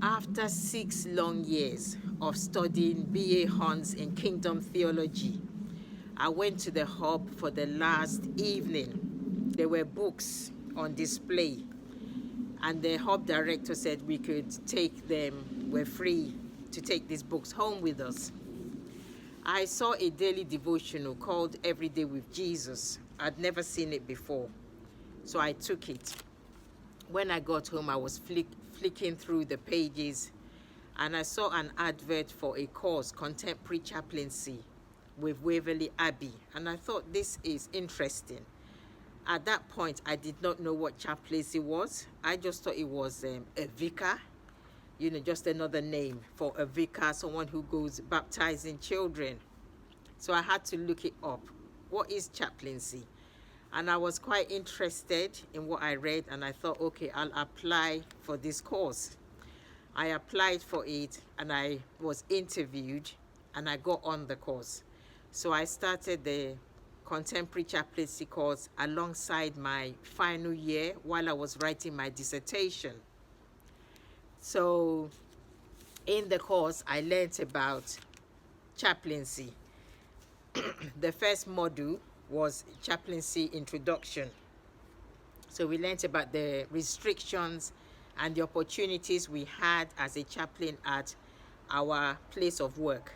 After 6 long years of studying BA Hons in Kingdom Theology, I went to the hub for the last evening. There were books on display, and the hub director said we could take them, we're free to take these books home with us. I saw a daily devotional called Every Day with Jesus. I'd never seen it before, so I took it. When I got home, I was flicking through the pages, and I saw an advert for a course, Contemporary Chaplaincy, with Waverley Abbey, and I thought this is interesting. At that point, I did not know what chaplaincy was. I just thought it was a vicar, just another name for a vicar, someone who goes baptizing children. So I had to look it up. What is chaplaincy? And I was quite interested in what I read, and I thought, okay, I'll apply for this course. I applied for it, and I was interviewed, and I got on the course. So I started the Contemporary Chaplaincy course alongside my final year while I was writing my dissertation. So in the course, I learned about chaplaincy. The first module was chaplaincy introduction. So we learned about the restrictions and the opportunities we had as a chaplain at our place of work.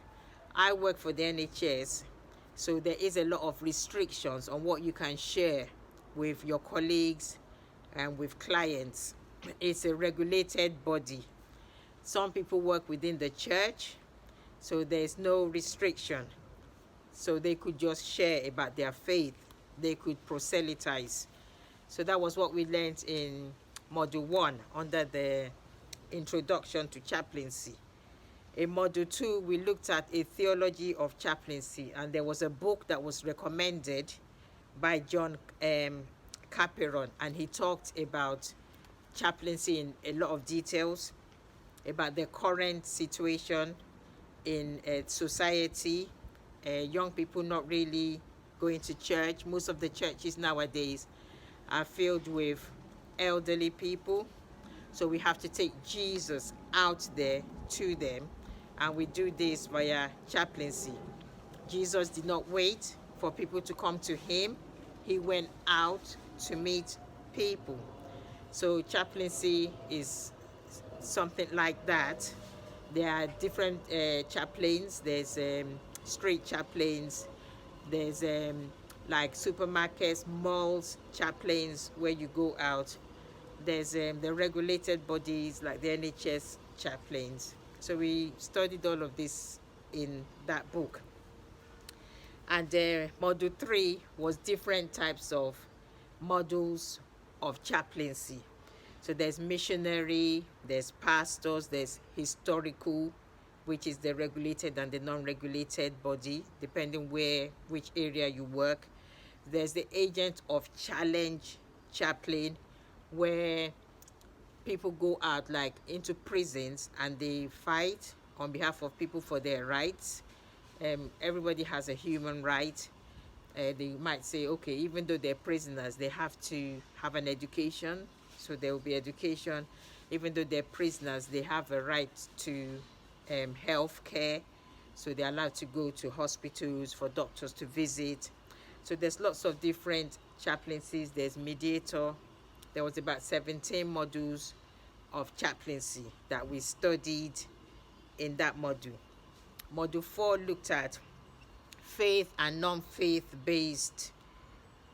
I work for the NHS, so there is a lot of restrictions on what you can share with your colleagues and with clients. It's a regulated body. Some people work within the church, so there's no restriction. So they could just share about their faith. They could proselytize. So that was what we learned in Module 1 under the Introduction to Chaplaincy. In Module 2, we looked at a theology of chaplaincy, and there was a book that was recommended by John Caperon, and he talked about chaplaincy in a lot of details, about the current situation in society, young people not really going to church. Most of the churches nowadays are filled with elderly people, so we have to take Jesus out there to them, and we do this via chaplaincy. Jesus did not wait for people to come to him. He went out to meet people. So chaplaincy is something like that. There are different chaplains. There's street chaplains. There's like supermarkets, malls, chaplains where you go out. There's the regulated bodies like the NHS chaplains. So we studied all of this in that book. And Module 3 was different types of models of chaplaincy. So there's missionary, there's pastors, there's historical, which is the regulated and the non-regulated body, depending which area you work. There's the agent of challenge chaplain, where people go out like into prisons and they fight on behalf of people for their rights. Everybody has a human right. They might say, okay, even though they're prisoners, they have to have an education, so there will be education. Even though they're prisoners, they have a right to health care, so they're allowed to go to hospitals for doctors to visit. So there's lots of different chaplaincies. There's mediator. There was about 17 modules of chaplaincy that we studied in that module. Module 4 looked at faith and non-faith based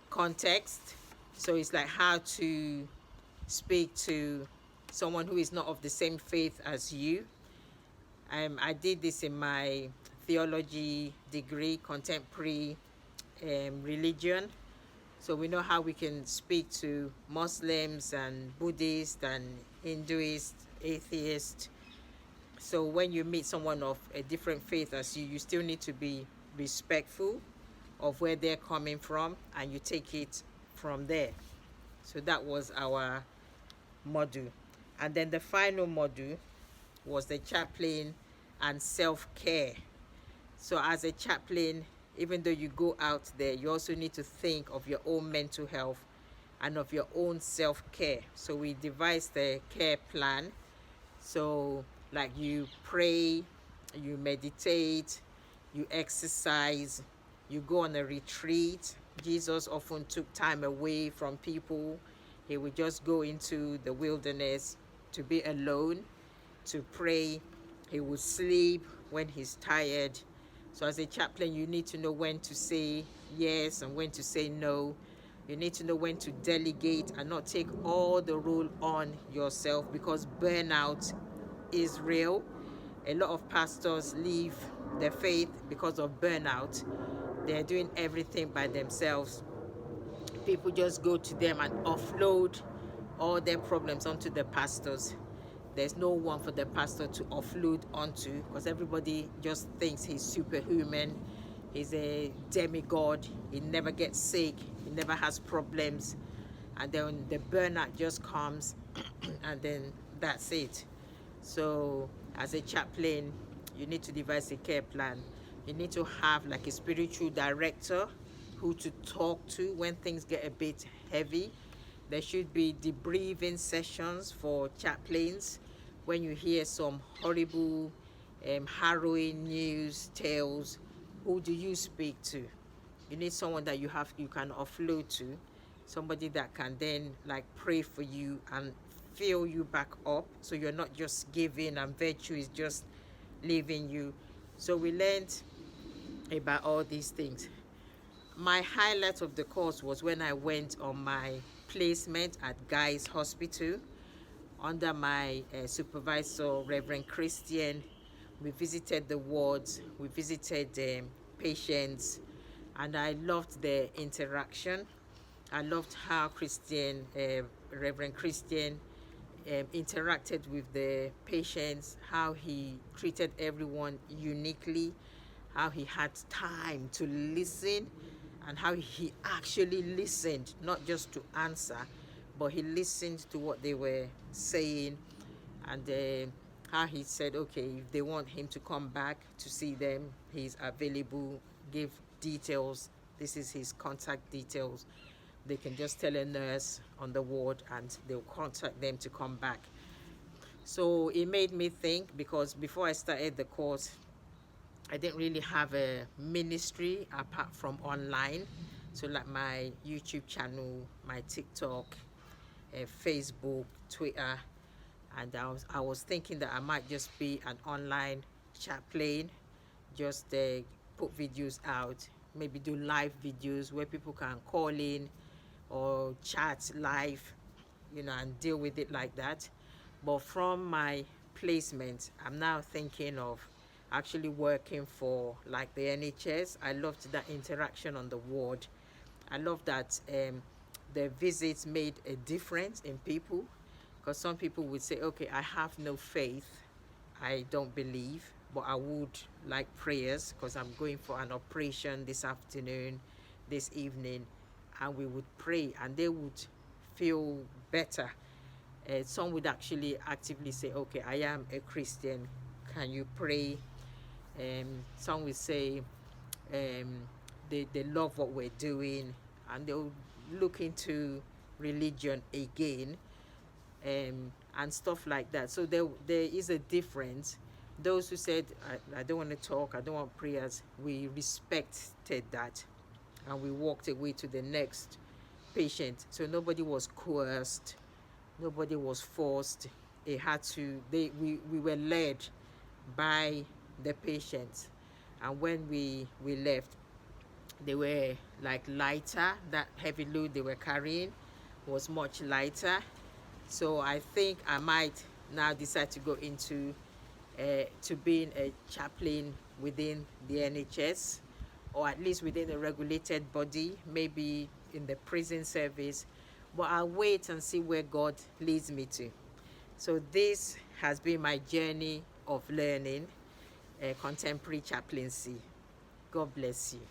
context. So it's like how to speak to someone who is not of the same faith as you. I did this in my theology degree, contemporary religion. So we know how we can speak to Muslims and Buddhists and Hinduists, atheists. So when you meet someone of a different faith as you, you still need to be respectful of where they're coming from, and you take it from there. So that was our module. And then the final module was the chaplain and self-care. So as a chaplain, even though you go out there, you also need to think of your own mental health and of your own self-care. So we devised the care plan. So like you pray, you meditate, you exercise, you go on a retreat. Jesus often took time away from people. He would just go into the wilderness to be alone, to pray. He would sleep when he's tired. So as a chaplain, you need to know when to say yes and when to say no. You need to know when to delegate and not take all the role on yourself, because burnout is real. A lot of pastors leave their faith because of burnout. They're doing everything by themselves. People just go to them and offload all their problems onto the pastors. There's no one for the pastor to offload onto, because everybody just thinks he's superhuman. He's a demigod. He never gets sick. He never has problems. And then the burnout just comes and then that's it. So as a chaplain, you need to devise a care plan. You need to have like a spiritual director who to talk to when things get a bit heavy. There should be debriefing sessions for chaplains when you hear some horrible, harrowing news, tales. Who do you speak to? You need someone that you can offload to, somebody that can then like pray for you and fill you back up, so you're not just giving and virtue is just leaving you. So we learned about all these things. My highlight of the course was when I went on my placement at Guy's Hospital under my supervisor, Reverend Christian. We visited the wards, we visited patients, and I loved the interaction. I loved how Reverend Christian interacted with the patients, how he treated everyone uniquely, how he had time to listen, and how he actually listened, not just to answer, but he listened to what they were saying. And how he said, okay, if they want him to come back to see them, he's available, give details. This is his contact details. They can just tell a nurse on the ward and they'll contact them to come back. So it made me think, because before I started the course, I didn't really have a ministry apart from online. So like my YouTube channel, my TikTok, Facebook, Twitter, and I was thinking that I might just be an online chaplain, just put videos out, maybe do live videos where people can call in or chat live, and deal with it like that. But from my placement, I'm now thinking of actually working for like the NHS. I loved that interaction on the ward. I love that the visits made a difference in people, because some people would say, okay, I have no faith, I don't believe, but I would like prayers because I'm going for an operation this afternoon, this evening, and we would pray and they would feel better. Some would actually actively say, okay, I am a Christian, can you pray? Some would say they love what we're doing and they'll look into religion again, and stuff like that. So there is a difference. Those who said, I don't want to talk, I don't want prayers, we respected that and we walked away to the next patient. So nobody was coerced, nobody was forced. It had to, we were led by the patients. And when we left, they were like lighter. That heavy load they were carrying was much lighter. So I think I might now decide to go into to being a chaplain within the NHS, or at least within a regulated body, maybe in the prison service. But I'll wait and see where God leads me to. So this has been my journey of learning contemporary chaplaincy. God bless you.